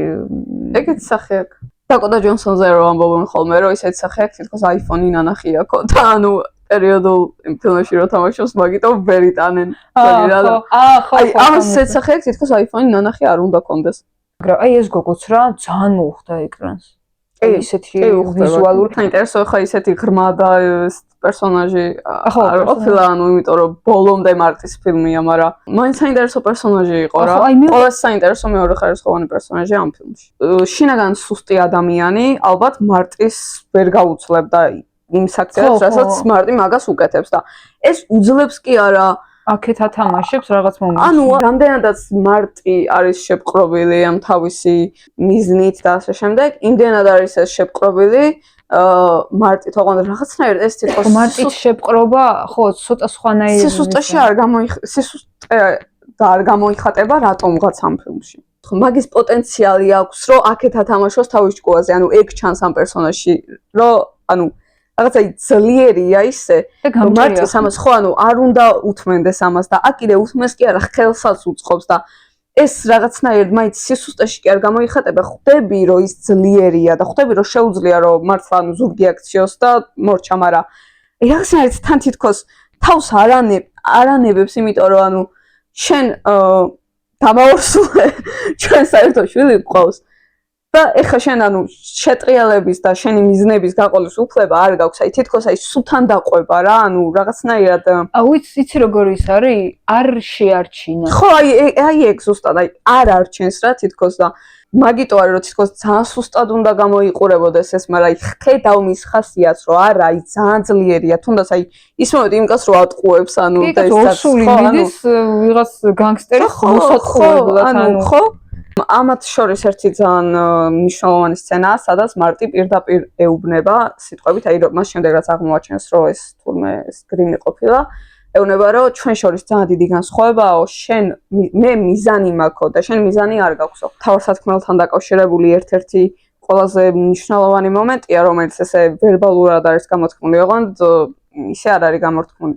ეგეც სახე აქვს. დაკოტა ჯონსონზე რო ამბობენ ხოლმე, რომ ისეთი სახე აქვს, თითქოს iPhone-ი ნანახი აქვს და ანუ პერიოდულ ფილმებში რო თამაშობს, მაგიტომ ვერ იტანენ. ხო. აი, ამას ისეთი სახე აქვს, თითქოს iPhone-ი ნანახი არ უნდა კონდეს. მაგრამ აი ეს გოგოც რა ძალიან მოუხდა ეკრანს. ისეთი ვიზუალური. საინტერესო ხა ისეთი ღრმა და ეს პერსონაჟი არ ყოფილა, ანუ იმიტომ რომ ბოლომდე მარტის ფილმია, მაგრამ მაინც საინტერესო პერსონაჟი იყო რა. ყველა საინტერესო მეორე ხარისხოვანი პერსონაჟი ამ ფილმში. შინაგან სუსტი ადამიანი, ალბათ მარტის ვერ გაუცლებდა იმ საქციელს, რასაც მარტი მაგას უკეთებს და ეს უძლებს კი არა აქეთ ათამაშებს რაღაც მომენტში. ანუ რამდენადაც მარტი არის შეპყრობილი ამ თავისი მიზნით და ასე შემდეგ, იმდენად არის ეს შეპყრობილი მარტი თողონ რაღაცნაირად ეს თვითონ მარტის შეპყრობა, ხო, ცოტა სხვანაირი. სისუსტეში სისუსტე და არ გამოიხატება რატომღაც ამ ფილმში. ხო, მაგის პოტენციალი აქვს, რომ აქეთ ათამაშოს თავის ჭკუაზე, ანუ ეგ ჩანს ამ პერსონაჟში, რომ ანუ რაღაცა ძლიერია ისე, რომ მარტის ამას ხო, ანუ არ უნდა უთმენდეს ამას და აქ კიდე უთმენს კი არა, ხელსაც უწყობს და ეს რაღაცნაირად მაინც სისუსტეში კი არ გამოიხატება, ხვდები რომ ის ძლიერია და ხვდები რომ შეუძლია რომ მართლა ანუ ზურგი აქციოს და მორჩა, მაგრამ რაღაცნაირად თან თითქოს თავს არანებებს, იმიტომ რომ ანუ შენ დამაორსულე ჩვენ საერთოდ შვილი გყავს და ეხლა შენ ანუ შეტრიალების და შენი მიზნების გაყოლის უფლება არ გაქვს, აი თითქოს აი სულთან დაყვება რა, ანუ რაღაცნაირად იცი როგორ ის არის, არ შეარჩინა. ხო, აი ეგ ზუსტად, აი არ არჩენს რა თითქოს და მაგიტო არის რომ თითქოს ძალიან სუსტად უნდა გამოიყურებოდეს ეს, მაგრამ აი ხედავ მის ხასიათს რომ არა, აი ძალიან ძლიერია, თუნდაც აი ის მომენტი იმკაც რომ ატყუებს, ანუ და ეს ორსული მიდის ვიღაც განგსტერი მოსატყუებლად, ანუ ხო ამათ შორის ერთი ძალიან მნიშვნელოვანი სცენაა, სადაც მარტი პირდაპირ ეუბნება სიტყვებით, აი რომ მას შემდეგ რაც აღმოაჩენს, რომ ეს თურმე გრიმი ყოფილა, ეუბნება რომ ჩვენ შორის ძალიან დიდი განსხვავებაა, შენ მე მიზანი მაქვს და შენ მიზანი არ გაქვსო. თავსათქმელთან დაკავშირებული ერთ-ერთი ყველაზე მნიშვნელოვანი მომენტია, რომელიც ესე ვერბალურად არის გამოთქმული, ოღონდ ისე არ არის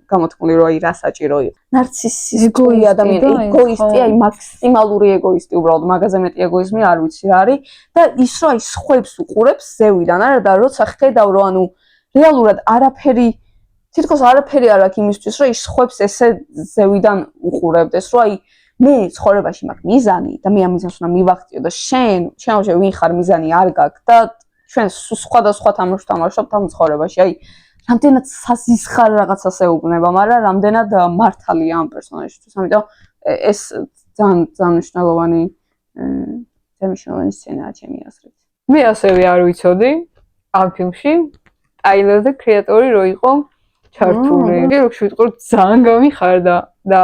გამოთქმული, რომ აი რა საჭირო იყო. ნარცისისტული ადამიანი, ეგოისტი, აი მაქსიმალური ეგოისტი, უბრალოდ მაგაზე მეტი ეგოიზმი არ ვიცი რა არის და ის რომ აი სხვებს უყურებს ზევიდან, არა და როცა ხედავ რომ ანუ რეალურად არაფერი თითქოს არაფერი არ აქვს იმისთვის, რომ ის სხვებს ესე ზევიდან უყურებდეს, რომ აი მე ცხოვრებაში მაქვს მიზანი და მე ამ მიზანს უნდა მივახციო და შენ ვინ ხარ მიზანი არ გაქვს და ჩვენ სხვადასხვა თამაშს თამაშობთ ამ ცხოვრებაში. აი რამდენად სასიხარ რაღაცას ეუბნება, მაგრამ რამდენად მართალია ამ პერსონაჟისთვის. ამიტომ ეს ძალიან მნიშვნელოვანი სცენაა ჩემი აზრით. მე ასევე არ ვიცოდი ამ ფილმში ტაილერ და კრეატორი რო იყო ჩართული. პირველში ვიტყოდ ძალიან გამიხარდა და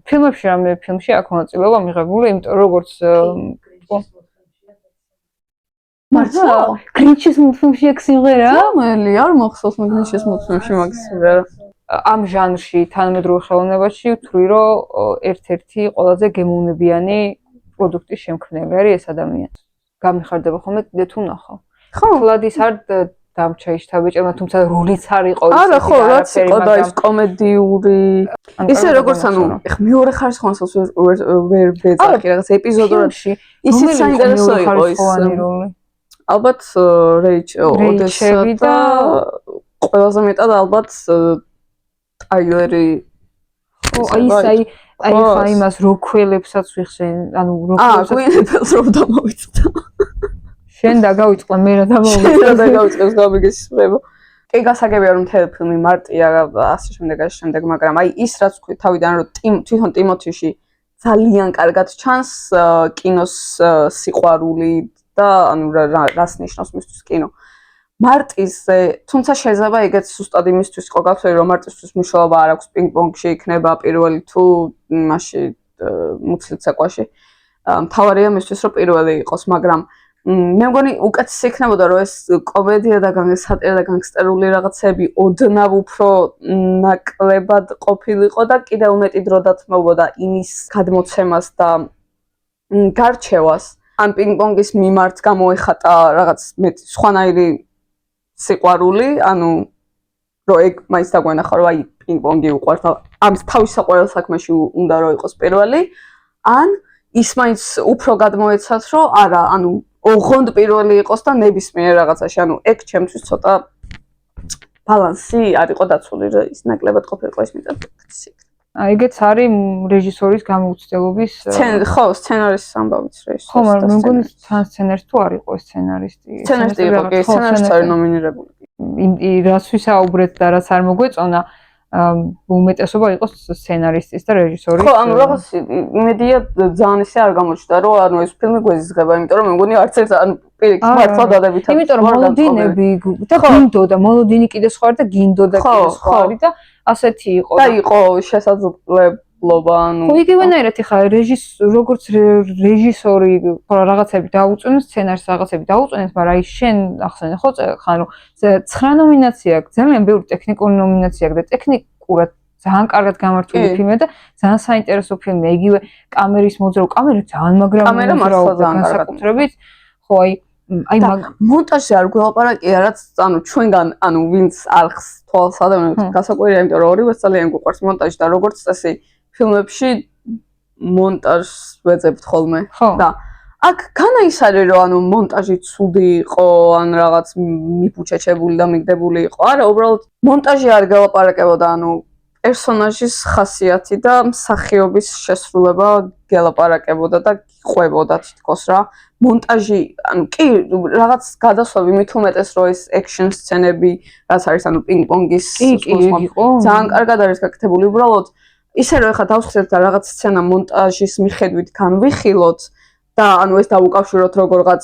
ფილმებში რამე ფილმში აქ მონაწილეობა მიღებული, იმიტომ როგორც მართლა გრინჩის მულტფილმში აქ სიმღერა? მელი არ მოხსოვს მე გრინჩის მულტფილმში მაგ სიმღერა. ამ ჟანრში თანამედროვე ხელოვნებაში ვთვლი რომ ერთ-ერთი ყველაზე გემოვნებიანი პროდუქტის შემქმნელი არის ეს ადამიანი. გამიხარდება ხოლმე კიდე თუ ნახავ. ხო, თლადის არ დამჩა ის თავეჭერმა, თუმცა როლიც არ იყო ის. არა, ხო, რაც იყო და ის კომედიური. ისე როგორც ანუ, ეხ მეორე ხარისხოვანს ვერ ბეძახი რაღაც ეპიზოდურად. ისიც საინტერესო იყო ის. ალბათ ოდესა და ყველაზე მეტად ალბათ ტაილერი. ხო, აი ხა იმას როქველებსაც ვიხსენ, ანუ როქველებს გვინებელს რომ დამოვიწყდა. შენ დაგავიწყდა, მე რა დამოვიწყდა. დაგავიწყებს გამიგესწრება. კი, გასაგებია რომ მთელი ფილმი მარტია ასე შემდეგ, მაგრამ აი ის რაც თქვი თავიდან რომ თვითონ ტიმოთიში ძალიან კარგად ჩანს კინოს სიყვარული და ანუ რას ნიშნავს მისთვის კინო. მარტიზე, თუმცა შეიძლება ეგეც ზუსტად იმისთვის იყო გახსოვი რომ მარტისთვის მნიშვნელობა არ აქვს პინგ-პონგში იქნება პირველი თუ მასში მუცლით საკვაში. მთავარია მისთვის რომ პირველი იყოს, მაგრამ მე მგონი უკეთესი იქნებოდა რომ ეს კომედია და სატირა და განგსტერული რაღაცები ოდნავ უფრო ნაკლებად ყოფილიყო და კიდევ მეტი დრო დათმობოდა იმის გადმოცემას და გარჩევას. ამ პინგ-პონგის მიმართ გამოეხატა რაღაც მეტი სხვანაირი სიყვარული, ანუ რომ ეგ მაინც დაგვენახა რომ აი პინგ-პონგი უყვართ, ამ თავის საყვარელ საქმეში უნდა რომ იყოს პირველი, ან ის მაინც უფრო გადმოეცათ რომ არა, ანუ ოღონდ პირველი იყოს და ნებისმიერ რაღაცაში, ანუ ეგ ჩემთვის ცოტა ბალანსი არ იყო დაცული, რომ ის ნაკლებად ყოფილიყო ის მეტად. ეგეც არის რეჟისორის გამოუცდელობის ხო, სცენარისტის ამბავიც რეჟისორი. ხო, მაგრამ მე მგონი თან სცენარისტი თუ არ იყო სცენარისტი. სცენარისტი იყო, კი, სცენარისტი არის ნომინირებული. რაც ვისაუბრეთ და რაც არ მოგვეწონა, უმეტესობა იყო სცენარისტის და რეჟისორის. ხო, ანუ რაღაც იმედია ძალიან ისე არ გამოჩნდა, რომ ანუ ეს ფილმი გვეზიზღება, იმიტომ რომ მე მგონი არც ერთ ანუ პირიქით მართლა დადებითად. იმიტომ რომ მოლოდინები და გინდოდა, მოლოდინი კიდე სხვა და გინდოდა კიდე სხვა არის და ასეთი იყო. და იყო შესაძლებლობა, ანუ ხო, იგივენაირად ხა როგორც რეჟისორი რაღაცები დაუწუნეს, სცენარის რაღაცები დაუწუნეს, მაგრამ აი შენ ახსენე ხო ხანო 9 ნომინაცია აქვს, ძალიან ბევრი ტექნიკური ნომინაცია აქვს და ტექნიკურად ძალიან კარგად გამართული ფილმია და ძალიან საინტერესო ფილმია. იგივე კამერის მოძრაობა, კამერა ძალიან მაგრამ განსაკუთრებით ხო აი მონტაჟი არ გველაპარაკია, რაც ანუ ჩვენგან ანუ ვინც არხს თვალს ადევნებს გასაკვირია, იმიტომ რომ ორივე ძალიან გვიყვარს მონტაჟი და როგორც წესი ფილმებში მონტაჟს ვეძებთ ხოლმე და აქ განა ის არის რომ ანუ მონტაჟი ცუდი იყო, ან რაღაც მიფუჩეჩებული და მიგდებული იყო. არა, უბრალოდ მონტაჟი არ გელაპარაკებოდა, ანუ პერსონაჟის ხასიათი და მსახიობის შესრულება გელაპარაკებოდა და ყვებოდა თითქოს რა. მონტაჟი, ანუ კი, რაღაც გადასვლები მით უმეტეს რომ ეს ექშენ სცენები, რაც არის ანუ პინგ-პონგის ძალიან კარგად არის გაკეთებული. უბრალოდ ისე რომ ეხლა დავსხდეთ და რაღაც სცენა მონტაჟის მიხედვით განვიხილოთ და ანუ ეს დავუკავშიროთ როგორღაც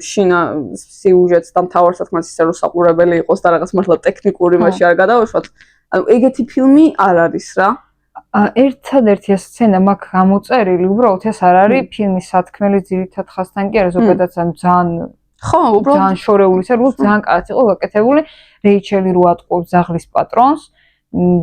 შინა სიუჟეტს და მთავარ საქმეს ისე რომ საყურებელი იყოს და რაღაც მართლა ტექნიკური მასში არ გადავეშვათ. ანუ ეგეთი ფილმი არ არის რა. ერთადერთი სცენა მაქვს გამოწერილი, უბრალოდ ეს არ არის ფილმის სათქმელი ძირითად ხასთან კი არა, ზოგადად ძალიან ხო, უბრალოდ ძალიან შორეული სცენა, ძალიან კარგად იყო გაკეთებული. რეიჩელი რო ატყობს ძაღლის პატრონს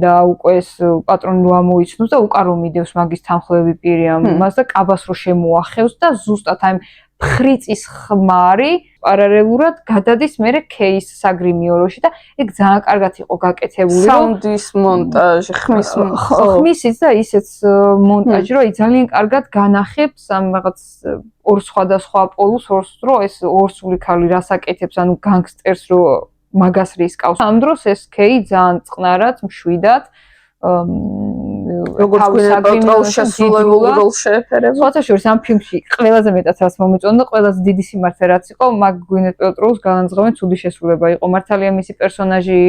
და უკვე ეს პატრონი რო ამოიცნოს და უკან რო მიდევს მაგის თანხლები პირი ამას და კაბას რო შემოახევს და ზუსტად აი ფრიწის ხმარი პარალელურად გადადის მერე ქეის საგრიმიოროში და ეგ ძალიან კარგად იყო გაკეთებული. საუნდის მონტაჟი, ხმისიც და ისეც მონტაჟი, რომ ძალიან კარგად განახებს ამ რაღაც ორ სხვადასხვა პოლუს, რომ ეს ორსული ქალი რას აკეთებს, ანუ განგსტერს რო მაგას რისკავს. ამ დროს ეს ქეი ძალიან წყნარად, მშვიდად როგორც გვინდა პეტროვის შესრულებულ როლს შეეფერება. სხვათა შორის ამ ფილმში ყველაზე მეტად რაც მომეწონა, ყველაზე დიდი სიმართლე რაც იყო, მაგ გვინეთ პეტროვის განანძღავენ ცუდი შესრულება იყო. მართალია მისი პერსონაჟი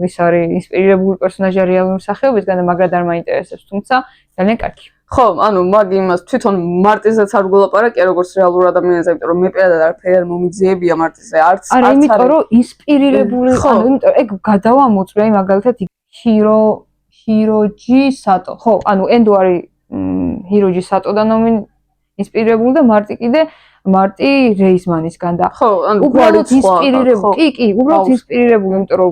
ის არის ინსპირირებული პერსონაჟი რეალური სახეობისგან და მაგრამ არ მაინტერესებს, თუმცა ძალიან კარგი. ხო, ანუ მაგ იმას თვითონ მარტიზეც არ გულაპარაკია როგორც რეალურ ადამიანზე, იმიტომ რომ მე პირადად არაფერი არ მომიძიებია მარტიზე, არც არა, იმიტომ რომ ინსპირირებული, ანუ იმიტომ ეგ გადავამოწმე მაგალითად ჰიროჯი სატო. ხო, ანუ ენდო არის ჰიროჯი სატოდან ინსპირირებული და მარტი კიდე მარტი რეიზმანისგან და ხო, ანუ უბრალოდ ინსპირირებული. კი, უბრალოდ ინსპირირებული, იმიტომ რომ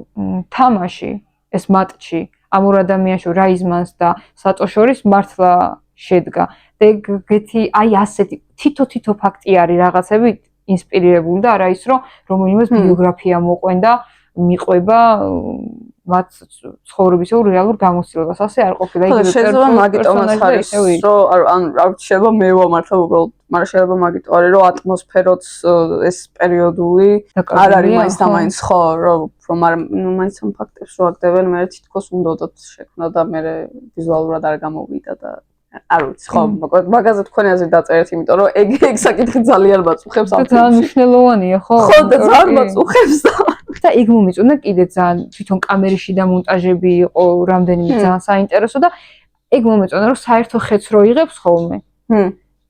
თამაში ეს მატჩი ამ ორ ადამიანში რაიზმანს და სატოს შორის მართლა შედგა. და ეგეთი აი ასეთი თითო ფაქტი არის რაღაცები ინსპირირებული და არა ის რომ რომელიმეს ბიოგრაფია მოყვენდა მიყვება მათ ცხოვრებისეულ რეალურ გამოცდილებას. ასე არ ყოფილა იგივე შეიძლება მაგიტომაც არის რომ ან რა შეიძლება მე ვამართლა უბრალოდ, მაგრამ შეიძლება მაგიტო არის რომ ატმოსფეროც ეს პერიოდული არ არის მაინც და მაინც ხო რომ მაინც ამ ფაქტებს რო აკდებენ მე თითქოს უნდათ შექმნა და მე ვიზუალურად არ გამოვიდა და არ ვიცი ხო მაგაზე თქვენი აზრი დაწერეთ იმიტომ რომ ეგ საკითხი ძალიან მაწუხებს ამ ძალიან მნიშვნელოვანია ხო ხო და ძალიან მაწუხებს და იქ მომიწონა კიდე ძალიან თვითონ კამერიში და მონტაჟები იყო რამდენიმე ძალიან საინტერესო და ეგ მომიწონა რომ საერთო ხეთს რო იღებს ხოლმე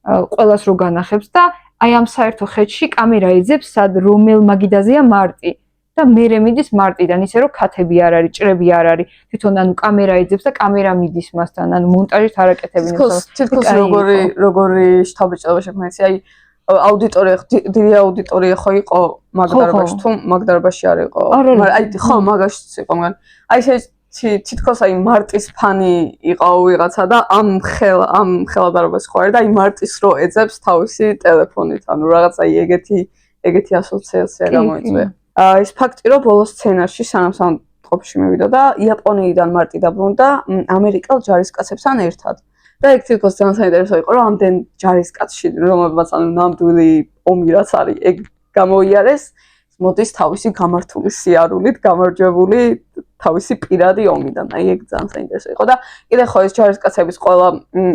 ყველას რო განახებს და აი ამ საერთო ხეთში კამერა ეძებს სად რომელ მაგიდაზეა მარტი და მერე მიდის მარტიდან ისე რომ ქათები არ არის, ჭრები არ არის. თვითონ ანუ კამერა ეძებს და კამერა მიდის მასთან, ანუ მონტაჟით არ აკეთებინებს. თითქოს როგორი შთაბეჭდება შექმნეს, აი აუდიტორია, დიდი აუდიტორია ხო იყო მაგდარბაში თუ მაგდარბაში არ იყო. მაგრამ აი ხო მაგაშიც იყო, მაგრამ აი თითქოს აი მარტის ფანი იყო ვიღაცა და ამ ხელადარობას ხო არის და აი მარტის რო ეძებს თავისი ტელეფონით, ანუ რაღაც აი ეგეთი ასოციაცია გამოიწვია. ეს ფაქტი რომ ბოლოს სცენარში სანამ სამყოფში მივიდა და იაპონიიდან მარტი დაბრუნდა ამერიკელ ჯარისკაცებთან ერთად. და ეგ თითქოს ძალიან საინტერესო იყო რომ ამდენ ჯარისკაცში რომლებმაც ანუ ნამდვილი ომი რაც არის ეგ გამოიარეს მოდის თავისი გამართული სიარულით გამარჯვებული თავისი პირადი ომიდან. აი ეგ ძალიან საინტერესო იყო და კიდე ხო ეს ჯარისკაცების ყველა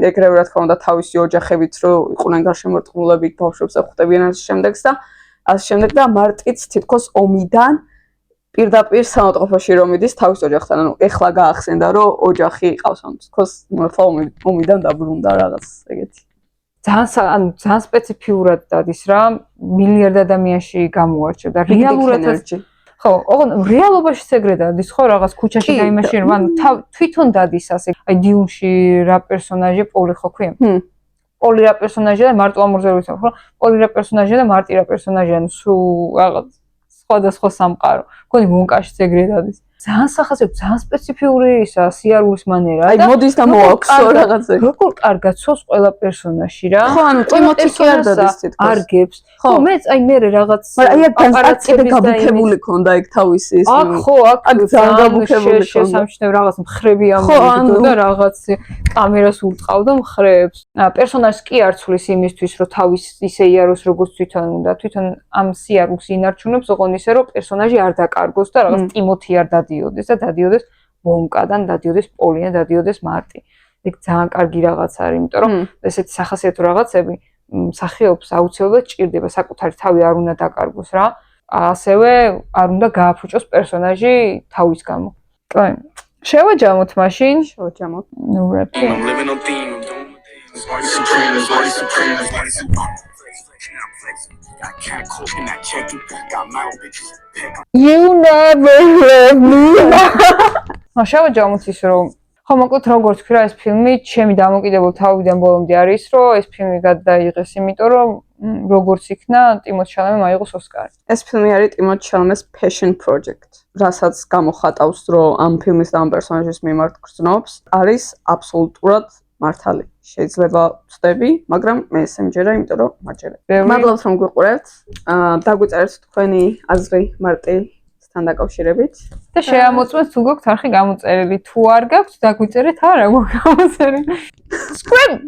ეგრევე რა თქმა უნდა თავისი ოჯახებით რო იყვნენ გარშემორტყმულები ბავშვებს ეხვდებიან ამ შემდეგს და ამ შემდეგ და მარტიც თითქოს ომიდან პირდაპირ სამოწყოფოში რომ მიდის თავის ოჯახთან. ანუ ეხლა გაახსენდა რომ ოჯახი ყავს ამ თითქოს მართლა ომიდან დაბრუნდა რაღაც ეგეთი. ძალიან სპეციფიურად დადის რა მილიარდ ადამიანში გამოარჩევდა რეალურად ხო ოღონდ რეალობაშიც ეგრე დადის ხო რაღაც ქუჩაში და იმაში რომ ანუ თვითონ დადის ასე აი დილში რა პერსონაჟი პოლი ხო ქვია პოლი რა პერსონაჟია და მარტო ამორზევით ხო პოლი რა პერსონაჟია და მარტი რა პერსონაჟია ანუ სულ რაღაც სხვადასხვა სამყარო მგონი მონკაშიც ეგრე დადის ძალიან სახასიათო ძალიან სპეციფიური ისა სიარულის მანერა აი მოდის და მოაქვსო რაღაცე როგორ კარგად ცოს ყველა პერსონაჟი რა ხო ანუ ემოცი არ დადის თითქოს არგებს ხო მეც აი მე რაღაც მაგრამ აი აპარატები გაბუქებული ქონდა ეგ თავისი ის აქ ხო აქ ძალიან გაბუქებული ქონდა შესამჩნევ რაღაც მხრები ამბობდა და რაღაც კამერას ურტყავდა მხრებს პერსონაჟს კი არ ცვლის იმისთვის რომ თავის ისე იაროს როგორც თვითონ უნდა თვითონ ამ სიარულს ინარჩუნებს ოღონდ ისე რომ პერსონაჟი არ დაკარგოს და რაღაც ტიმოთი არ დადიოდეს და დადიოდეს ბონკადან დადიოდეს პოლინა დადიოდეს მარტი ეგ ძალიან კარგი რაღაც არის იმიტომ რომ ესეთი სახასიათო რაღაცები მსახიობს აუცილებლად ჭირდება საკუთარი თავი არ უნდა დაკარგოს რა ასევე არ უნდა გააფუჭოს პერსონაჟი თავის გამო კაი შევაჯამოთ მაშინ შევაჯამოთ ნუ რეპი You never love me. შევაჯამოთ ის რომ ხო მოკლედ როგორც ვთქვა ეს ფილმი ჩემი დამოკიდებული თავიდან ბოლომდე არის რომ ეს ფილმი გადაიღეს იმიტომ რომ როგორც იქნა ტიმოთი შალამემ აიღოს ოსკარი. ეს ფილმი არის ტიმოთი შალამეს passion project. რასაც გამოხატავს რომ ამ ფილმის და ამ პერსონაჟის მიმართ გრძნობს არის აბსოლუტურად მართალი. შეიძლება ვწდები, მაგრამ მე ესე მჯერა, იმიტომ რომ მაჯერე. მადლობთ რომ გვიყურებთ. დაგვიწერეთ თქვენი აზრი მარტისთან დაკავშირებით და შეამოწმეთ თუ გქონთ არხი გამოწერილი. თუ არ გაქვთ, დაგვიწერეთ არა გვაქვს გამოწერილი. Squid.